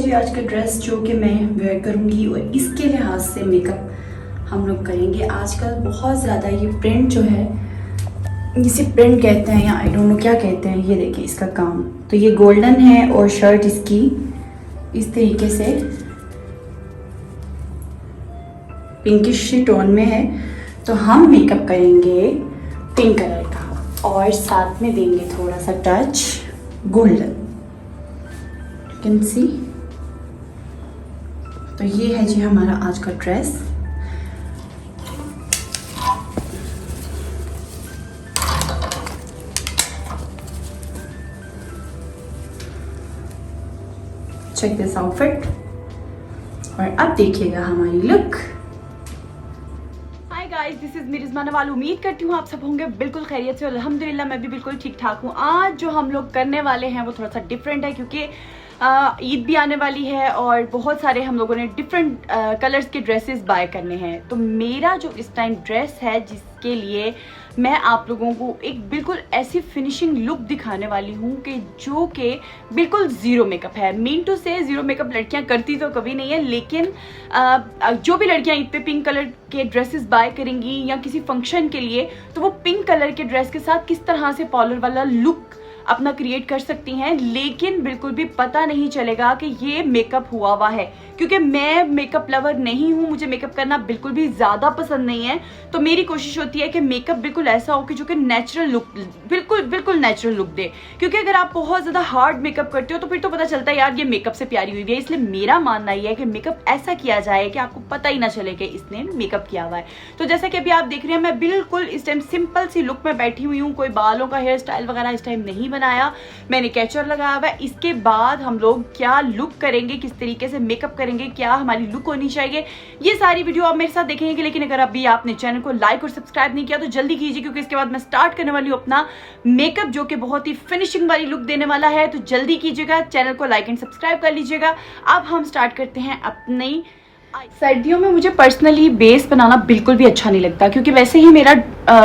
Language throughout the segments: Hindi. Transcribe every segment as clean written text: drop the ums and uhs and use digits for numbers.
जी आज का ड्रेस जो कि मैं वेयर करूँगी और इसके लिहाज से मेकअप हम लोग करेंगे। आजकल बहुत ज़्यादा ये प्रिंट जो है, इसे प्रिंट कहते हैं या आई डोंट नो क्या कहते हैं। ये देखिए इसका काम, तो ये गोल्डन है और शर्ट इसकी इस तरीके से पिंकिश टोन में है। तो हम मेकअप करेंगे पिंक कलर का और साथ में देंगे थोड़ा सा touch golden, you can see. तो ये है जी हमारा आज का ड्रेस। चेक दिस आउटफिट और अब देखिएगा हमारी look. Hi guys, this is मिरिज़मा नवाल। उम्मीद करती हूँ आप सब होंगे बिल्कुल खैरियत से। अल्हम्दुलिल्लाह मैं भी बिल्कुल ठीक ठाक हूँ। आज जो हम लोग करने वाले हैं वो थोड़ा सा डिफरेंट है क्योंकि ईद भी आने वाली है और बहुत सारे हम लोगों ने डिफरेंट कलर्स के ड्रेसेस बाय करने हैं। तो मेरा जो इस टाइम ड्रेस है जिसके लिए मैं आप लोगों को एक बिल्कुल ऐसी फिनिशिंग लुक दिखाने वाली हूँ कि जो कि बिल्कुल ज़ीरो मेकअप है। मीन टू से ज़ीरो मेकअप लड़कियाँ करती तो कभी नहीं है, लेकिन जो भी लड़कियाँ ईद पे पिंक कलर के ड्रेसेस बाय करेंगी या किसी फंक्शन के लिए, तो वो पिंक कलर के ड्रेस के साथ किस तरह से पार्लर वाला लुक अपना क्रिएट कर सकती हैं, लेकिन बिल्कुल भी पता नहीं चलेगा कि ये मेकअप हुआ हुआ है। क्योंकि मैं मेकअप लवर नहीं हूँ, मुझे मेकअप करना बिल्कुल भी ज़्यादा पसंद नहीं है। तो मेरी कोशिश होती है कि मेकअप बिल्कुल ऐसा हो कि जो कि नेचुरल लुक, बिल्कुल नेचुरल लुक दे। क्योंकि अगर आप बहुत ज़्यादा हार्ड मेकअप करते हो तो फिर तो पता चलता है यार ये मेकअप से प्यारी हुई है। इसलिए मेरा मानना ये है कि मेकअप ऐसा किया जाए कि आपको पता ही ना चले कि इसने मेकअप किया हुआ है। तो जैसा कि अभी आप देख रहे हैं, मैं बिल्कुल इस टाइम सिंपल सी लुक में बैठी हुई हूँ। कोई बालों का हेयर स्टाइल वगैरह इस टाइम नहीं बनाया, मैंने कैचर लगाया हुआ है। इसके बाद हम लोग क्या लुक करेंगे, किस तरीके से मेकअप करेंगे, क्या हमारी लुक होनी चाहिए, ये सारी वीडियो आप मेरे साथ देखेंगे। लेकिन अगर अभी आपने चैनल को लाइक और सब्सक्राइब नहीं किया तो जल्दी कीजिए, क्योंकि इसके बाद मैं स्टार्ट करने वाली हूँ अपना मेकअप जो कि बहुत ही फिनिशिंग वाली लुक देने वाला है। तो जल्दी कीजिएगा, चैनल को लाइक एंड सब्सक्राइब कर लीजिएगा। अब हम स्टार्ट करते हैं अपनी। सर्दियों में मुझे पर्सनली बेस बनाना बिल्कुल भी अच्छा नहीं लगता, क्योंकि वैसे ही मेरा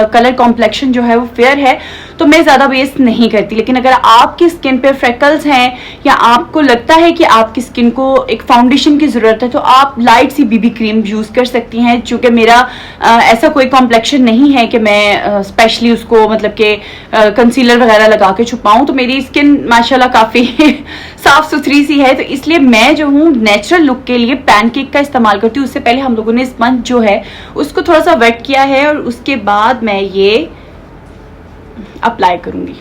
कलर कॉम्प्लेक्शन जो है वो फेयर है, तो मैं ज़्यादा बेस नहीं करती। लेकिन अगर आपकी स्किन पे फ्रेकल्स हैं या आपको लगता है कि आपकी स्किन को एक फाउंडेशन की ज़रूरत है, तो आप लाइट सी बीबी क्रीम यूज़ कर सकती हैं। चूँकि मेरा ऐसा कोई कॉम्प्लेक्शन नहीं है कि मैं स्पेशली उसको मतलब कि कंसीलर वगैरह लगा के छुपाऊँ। तो मेरी स्किन माशाल्लाह काफ़ी साफ़ सुथरी सी है। तो इसलिए मैं जो हूँ नेचुरल लुक के लिए पैनकेक का इस्तेमाल करती हूँ। उससे पहले हम लोगों ने स्पंज जो है उसको थोड़ा सा वेट किया है और उसके बाद मैं ये अप्लाई करूंगी।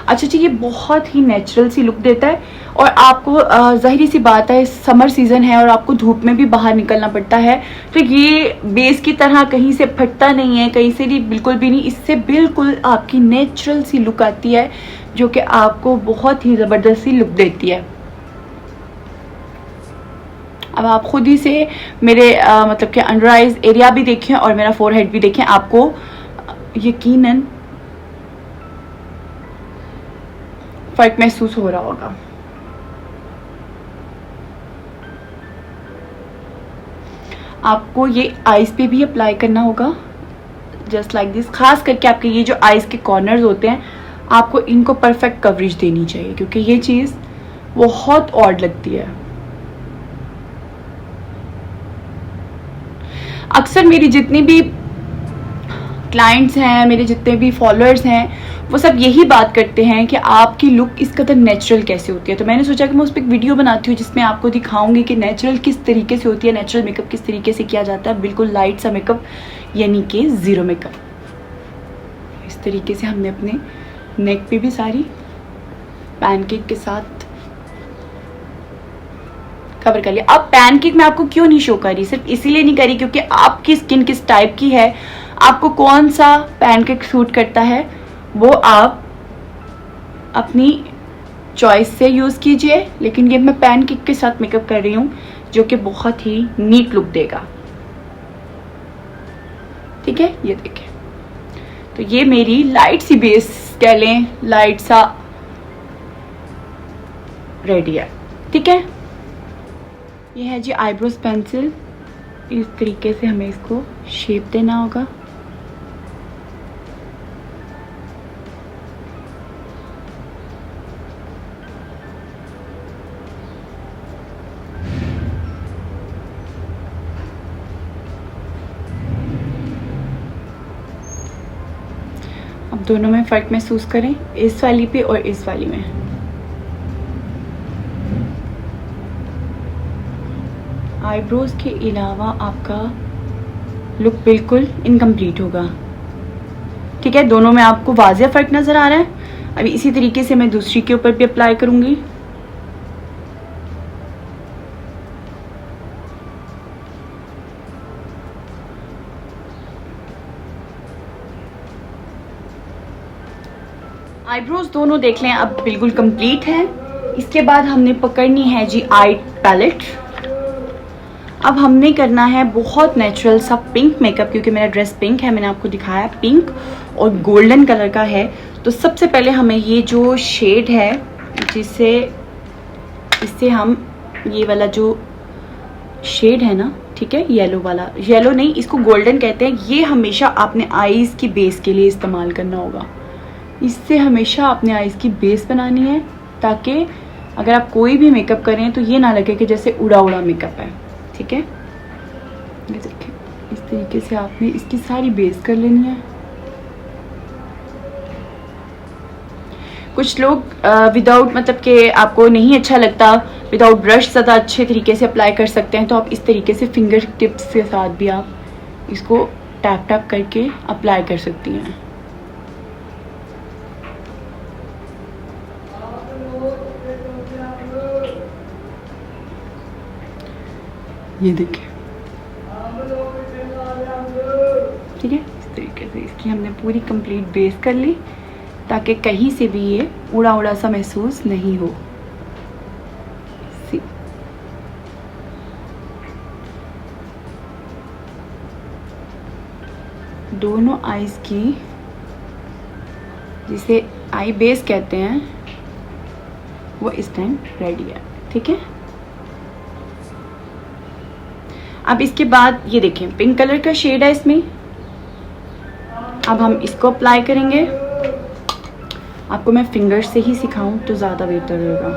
अच्छा जी, ये बहुत ही नेचुरल सी लुक देता है और आपको ज़ाहिरी सी बात है समर सीज़न है और आपको धूप में भी बाहर निकलना पड़ता है, तो ये बेस की तरह कहीं से फटता नहीं है, कहीं से भी बिल्कुल भी नहीं। इससे बिल्कुल आपकी नेचुरल सी लुक आती है जो कि आपको बहुत ही ज़बरदस्त सी लुक देती है। अब आप खुद ही से मेरे मतलब कि अंडर आइज एरिया भी देखें और मेरा फोरहेड भी देखें, आपको यकीनन फर्क महसूस हो रहा होगा। आपको ये आईज पे भी अप्लाई करना होगा, जस्ट लाइक दिस। खास करके आपके ये जो आईज के कॉर्नर्स होते हैं, आपको इनको परफेक्ट कवरेज देनी चाहिए, क्योंकि ये चीज़ बहुत ऑड लगती है। अक्सर मेरी जितनी भी क्लाइंट्स हैं, मेरे जितने भी फॉलोअर्स हैं, वो सब यही बात करते हैं कि आपकी लुक इस कदर नेचुरल कैसे होती है। तो मैंने सोचा कि मैं उस पर एक वीडियो बनाती हूँ जिसमें आपको दिखाऊंगी कि नेचुरल किस तरीके से होती है, नेचुरल मेकअप किस तरीके से किया जाता है। बिल्कुल लाइट सा मेकअप, यानी कि ज़ीरो मेकअप। इस तरीके से हमने अपने नेक पे भी सारी पैनकेक के साथ कवर कर लिया। अब पैनकेक मैं आपको क्यों नहीं शो कर रही, सिर्फ इसीलिए नहीं करी क्योंकि आपकी स्किन किस टाइप की है, आपको कौन सा पैनकेक सूट करता है, वो आप अपनी चॉइस से यूज़ कीजिए। लेकिन ये मैं पैनकेक के साथ मेकअप कर रही हूँ जो कि बहुत ही नीट लुक देगा। ठीक है, ये देखें। तो ये मेरी लाइट सी बेस कह लें, लाइट सा रेडी है। ठीक है, ये है जी आईब्रोज पेंसिल। इस तरीके से हमें इसको शेप देना होगा। दोनों में फ़र्क महसूस करें, इस वाली पे और इस वाली में। आईब्रोज़ के अलावा आपका लुक बिल्कुल इनकम्प्लीट होगा। ठीक है, दोनों में आपको वाज़ेह फ़र्क नज़र आ रहा है। अभी इसी तरीके से मैं दूसरी के ऊपर भी अप्लाई करूँगी। आईब्रोज दोनों देख लें अब बिल्कुल कंप्लीट है। इसके बाद हमने पकड़नी है जी आई पैलेट। अब हमने करना है बहुत नेचुरल सा पिंक मेकअप, क्योंकि मेरा ड्रेस पिंक है, मैंने आपको दिखाया पिंक और गोल्डन कलर का है। तो सबसे पहले हमें ये जो शेड है इससे हम ये वाला जो शेड है ना, ठीक है, येलो वाला, येलो नहीं इसको गोल्डन कहते हैं, ये हमेशा आपने आईज की बेस के लिए इस्तेमाल करना होगा। इससे हमेशा अपने आईज की बेस बनानी है, ताकि अगर आप कोई भी मेकअप करें तो ये ना लगे कि जैसे उड़ा उड़ा मेकअप है। ठीक है, ये देखिए इस तरीके से आपने इसकी सारी बेस कर लेनी है। कुछ लोग विदाउट मतलब कि आपको नहीं अच्छा लगता, विदाउट ब्रश ज़्यादा अच्छे तरीके से अप्लाई कर सकते हैं, तो आप इस तरीके से फिंगर टिप्स के साथ भी आप इसको टैप टैप करके अप्लाई कर सकती हैं। ये देखिए, ठीक है, इस तरीके से इसकी हमने पूरी कंप्लीट बेस कर ली, ताकि कहीं से भी ये उड़ा उड़ा सा महसूस नहीं हो। दोनों आईज की, जिसे आई बेस कहते हैं, वो इस टाइम रेडी है। ठीक है, अब इसके बाद ये देखें पिंक कलर का शेड है इसमें। अब हम इसको अप्लाई करेंगे। आपको मैं फिंगर से ही सिखाऊं तो ज़्यादा बेहतर होगा।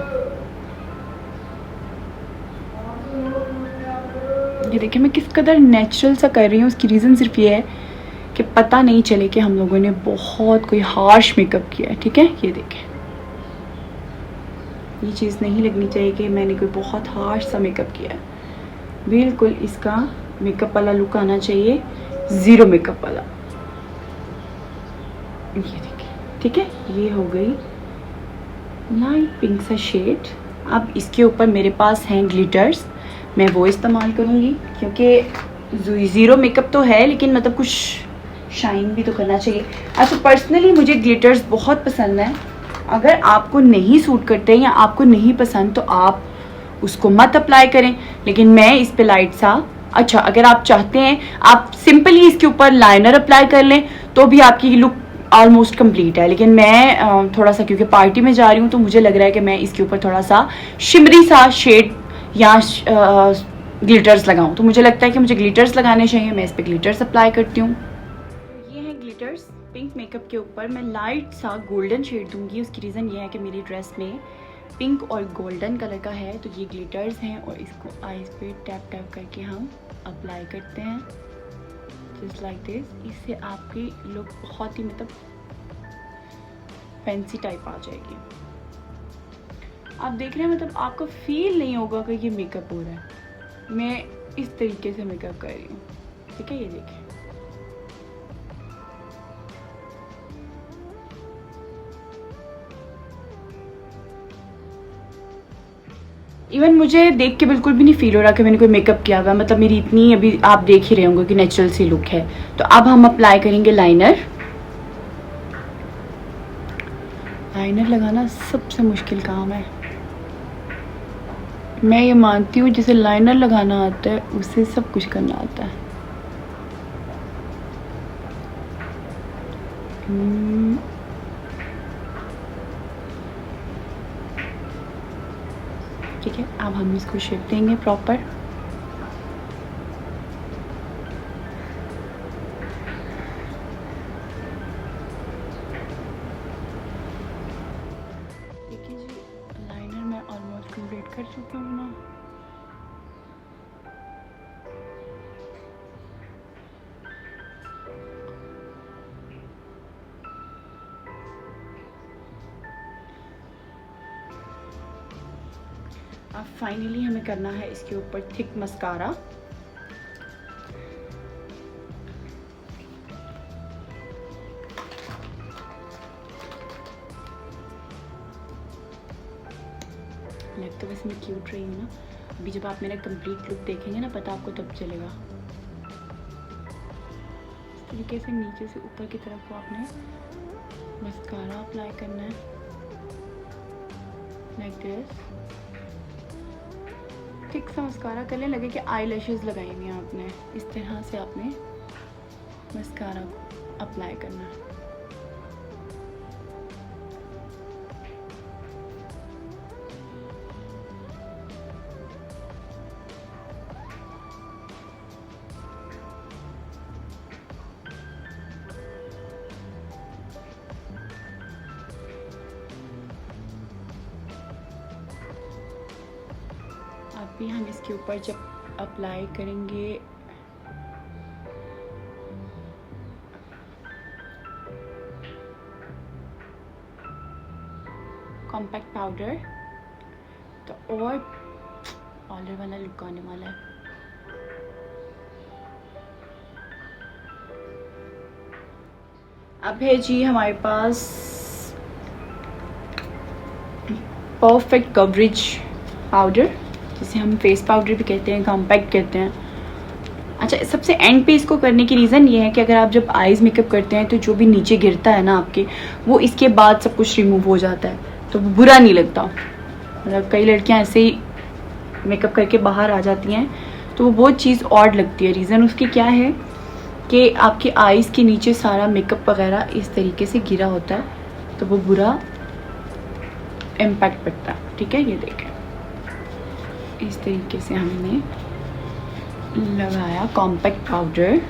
ये देखिए मैं किस कदर नेचुरल सा कर रही हूँ। उसकी रीज़न सिर्फ ये है कि पता नहीं चले कि हम लोगों ने बहुत कोई हार्श मेकअप किया है। ठीक है, ये देखें, ये चीज़ नहीं लगनी चाहिए कि मैंने कोई बहुत हार्श सा मेकअप किया है। बिल्कुल इसका मेकअप वाला लुक आना चाहिए, ज़ीरो मेकअप वाला। ये देखिए, ठीक है, ये हो गई लाइट पिंक सा शेड। अब इसके ऊपर मेरे पास हैं ग्लिटर्स, मैं वो इस्तेमाल करूँगी, क्योंकि ज़ीरो मेकअप तो है लेकिन मतलब कुछ शाइन भी तो करना चाहिए। अच्छा, पर्सनली मुझे ग्लिटर्स बहुत पसंद है। अगर आपको नहीं सूट करते या आपको नहीं पसंद तो आप उसको मत अप्लाई करें, लेकिन मैं इस पे लाइट सा, अच्छा अगर आप चाहते हैं आप सिंपली इसके ऊपर लाइनर अप्लाई कर लें तो भी आपकी लुक ऑलमोस्ट कंप्लीट है। लेकिन मैं थोड़ा सा, क्योंकि पार्टी में जा रही हूँ, तो मुझे लग रहा है कि मैं इसके ऊपर थोड़ा सा शिमरी सा शेड या ग्लिटर्स लगाऊं, तो मुझे लगता है कि मुझे ग्लिटर्स लगाने चाहिए। मैं इस पर ग्लिटर्स अप्लाई करती हूँ। ये हैं ग्लिटर्स पिंक मेकअप के ऊपर। मैं लाइट सा गोल्डन शेड दूंगी। उसकी रीज़न ये है कि मेरी ड्रेस में पिंक और गोल्डन कलर का है, तो ये ग्लिटर्स हैं और इसको आईज पे टैप टैप करके हम अप्लाई करते हैं, जस्ट लाइक दिस। इससे आपकी लुक बहुत ही मतलब फैंसी टाइप आ जाएगी। आप देख रहे हैं, मतलब आपको फील नहीं होगा कि ये मेकअप हो रहा है। मैं इस तरीके से मेकअप कर रही हूँ। ठीक है, ये देखिए, इवन मुझे देख के बिल्कुल भी नहीं फील हो रहा कि मैंने कोई मेकअप किया हुआ। मतलब मेरी इतनी, अभी आप देख ही रहे होंगे कि नेचुरल सी लुक है। तो अब हम अप्लाई करेंगे लाइनर। लाइनर लगाना सबसे मुश्किल काम है। मैं ये मानती हूँ जिसे लाइनर लगाना आता है उसे सब कुछ करना आता है। ठीक है, अब हम इसको शेप देंगे प्रॉपर। देखिए जी, लाइनर मैं ऑलमोस्ट कंप्लीट कर चुकी हूँ ना। अब फाइनली हमें करना है इसके ऊपर थिक मस्कारा। लग तो वैसे मैं क्यूट रही हूँ ना, अभी जब आप मेरा कंप्लीट लुक देखेंगे ना पता आपको तब चलेगा। इस तरीके से नीचे से ऊपर की तरफ को आपने मस्कारा अप्लाई करना है, लाइक दिस। थिक सा मस्कारा कर ले, लगे कि आई लैशेज़ लगाई हुई हैं आपने, इस तरह से आपने मस्कारा को अप्लाई करना है। अभी हम इसके ऊपर जब अप्लाई करेंगे कॉम्पैक्ट पाउडर तो और पाउडर वाला लुक आने वाला है। अब है जी हमारे पास परफेक्ट कवरेज पाउडर, जिसे हम फेस पाउडर भी कहते हैं, कॉम्पैक्ट कहते हैं। अच्छा, सबसे एंड पे इसको करने की रीज़न ये है कि अगर आप जब आईज़ मेकअप करते हैं तो जो भी नीचे गिरता है ना आपके, वो इसके बाद सब कुछ रिमूव हो जाता है, तो वो बुरा नहीं लगता। मतलब कई लड़कियां ऐसे ही मेकअप करके बाहर आ जाती हैं तो वो बहुत चीज़ ऑड लगती है। रीज़न उसकी क्या है कि आपकी आईज़ के नीचे सारा मेकअप वगैरह इस तरीके से गिरा होता है, तो वो बुरा इम्पैक्ट पड़ता है। ठीक है, ये देखें इस तरीके से हमने लगाया कॉम्पैक्ट पाउडर।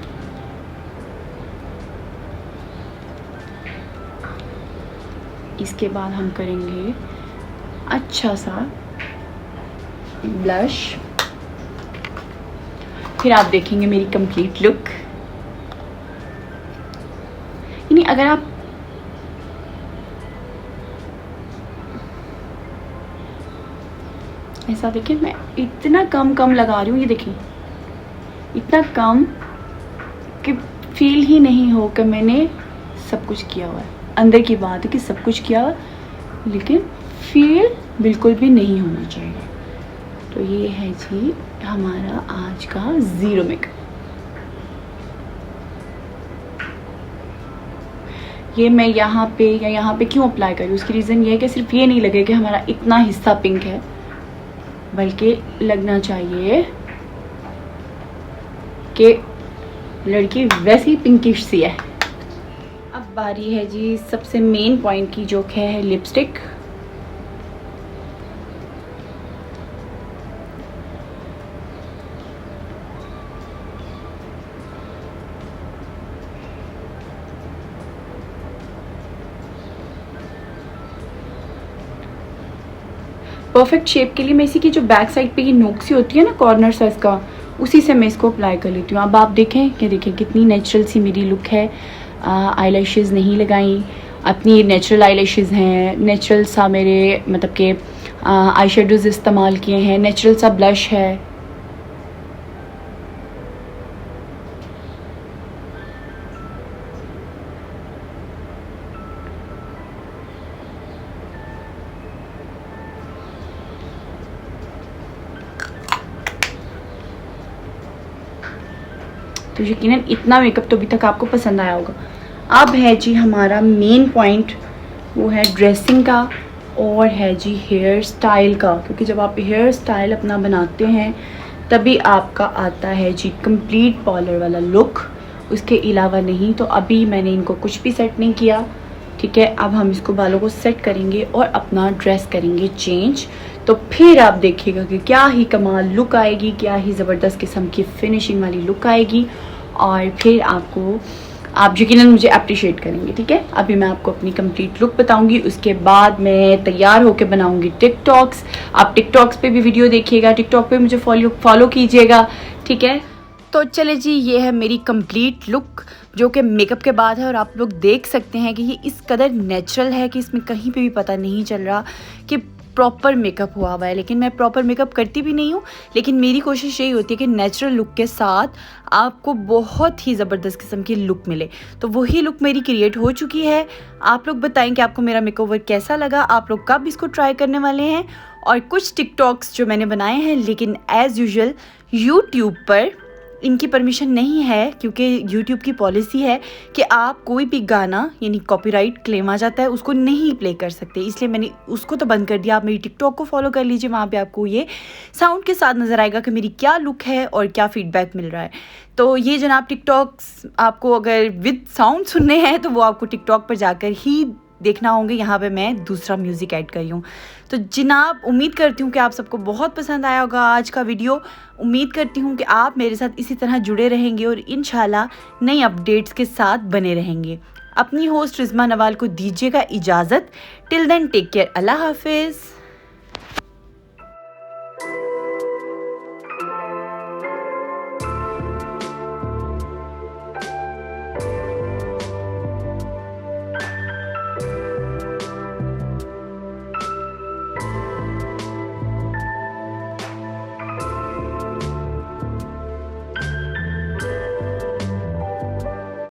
इसके बाद हम करेंगे अच्छा सा ब्लश, फिर आप देखेंगे मेरी कंप्लीट लुक। यानी अगर आप ऐसा देखें, मैं इतना कम लगा रही हूँ, ये देखें इतना कम कि फील ही नहीं हो कि मैंने सब कुछ किया हुआ है। अंदर की बात है कि सब कुछ किया हुआ, लेकिन फील बिल्कुल भी नहीं होना चाहिए। तो ये है जी हमारा आज का ज़ीरो मेकअप। ये मैं यहाँ पे क्यों अप्लाई करूँ, उसकी रीज़न ये है कि सिर्फ ये नहीं लगे कि हमारा इतना हिस्सा पिंक है, बल्कि लगना चाहिए कि लड़की वैसी पिंकिश सी है। अब बारी है जी सबसे मेन पॉइंट की, जो है लिपस्टिक। परफेक्ट शेप के लिए मैं इसी की जो बैक साइड पे ये नोक सी होती है ना, कॉर्नर सा इसका, उसी से मैं इसको अप्लाई कर लेती हूँ। अब आप देखें कि कितनी नेचुरल सी मेरी लुक है। आईलैशेस नहीं लगाई, अपनी नेचुरल आईलैशेस हैं, नेचुरल सा मेरे मतलब के आई शेडोज इस्तेमाल किए हैं, नेचुरल सा ब्लश है। तो यकीनन इतना मेकअप तो अभी तक आपको पसंद आया होगा। अब है जी हमारा मेन पॉइंट, वो है ड्रेसिंग का और है जी हेयर स्टाइल का, क्योंकि जब आप हेयर स्टाइल अपना बनाते हैं तभी आपका आता है जी कंप्लीट पार्लर वाला लुक, उसके अलावा नहीं। तो अभी मैंने इनको कुछ भी सेट नहीं किया, ठीक है। अब हम इसको बालों को सेट करेंगे और अपना ड्रेस करेंगे चेंज, तो फिर आप देखिएगा कि क्या ही कमाल लुक आएगी, क्या ही ज़बरदस्त किस्म की फिनिशिंग वाली लुक आएगी, और फिर आप यकीनन मुझे अप्रिशिएट करेंगे, ठीक है। अभी मैं आपको अपनी कंप्लीट लुक बताऊंगी, उसके बाद मैं तैयार होकर बनाऊंगी टिकटॉक्स। आप टिकटॉक्स पे भी वीडियो देखिएगा, टिकटॉक पे मुझे फॉलो कीजिएगा, ठीक है। तो चले जी, ये है मेरी कंप्लीट लुक जो कि मेकअप के बाद है, और आप लोग देख सकते हैं कि ये इस कदर नेचुरल है कि इसमें कहीं पे भी पता नहीं चल रहा कि प्रॉपर मेकअप हुआ हुआ है, लेकिन मैं प्रॉपर मेकअप करती भी नहीं हूँ। लेकिन मेरी कोशिश यही होती है कि नेचुरल लुक के साथ आपको बहुत ही ज़बरदस्त किस्म की लुक मिले। तो वही लुक मेरी क्रिएट हो चुकी है। आप लोग बताएं कि आपको मेरा मेकओवर कैसा लगा, आप लोग कब इसको ट्राई करने वाले हैं। और कुछ टिकटॉक्स जो मैंने बनाए हैं, लेकिन एज़ यूजुअल यूट्यूब पर इनकी परमिशन नहीं है, क्योंकि यूट्यूब की पॉलिसी है कि आप कोई भी गाना यानी कॉपीराइट क्लेम आ जाता है उसको नहीं प्ले कर सकते, इसलिए मैंने उसको तो बंद कर दिया। आप मेरी टिकटॉक को फॉलो कर लीजिए, वहाँ पे आपको ये साउंड के साथ नज़र आएगा कि मेरी क्या लुक है और क्या फीडबैक मिल रहा है। तो ये जनाब टिकटॉक्स आपको अगर विद साउंड सुनने हैं तो वो आपको टिकटॉक पर जाकर ही देखना होंगे। यहाँ पे मैं दूसरा म्यूज़िक ऐड करी हूँ। तो जनाब उम्मीद करती हूँ कि आप सबको बहुत पसंद आया होगा आज का वीडियो। उम्मीद करती हूँ कि आप मेरे साथ इसी तरह जुड़े रहेंगे और इंशाल्लाह नई अपडेट्स के साथ बने रहेंगे। अपनी होस्ट रिज़मा नवाल को दीजिएगा इजाज़त। टिल देन टेक केयर, अल्लाह हाफिज़।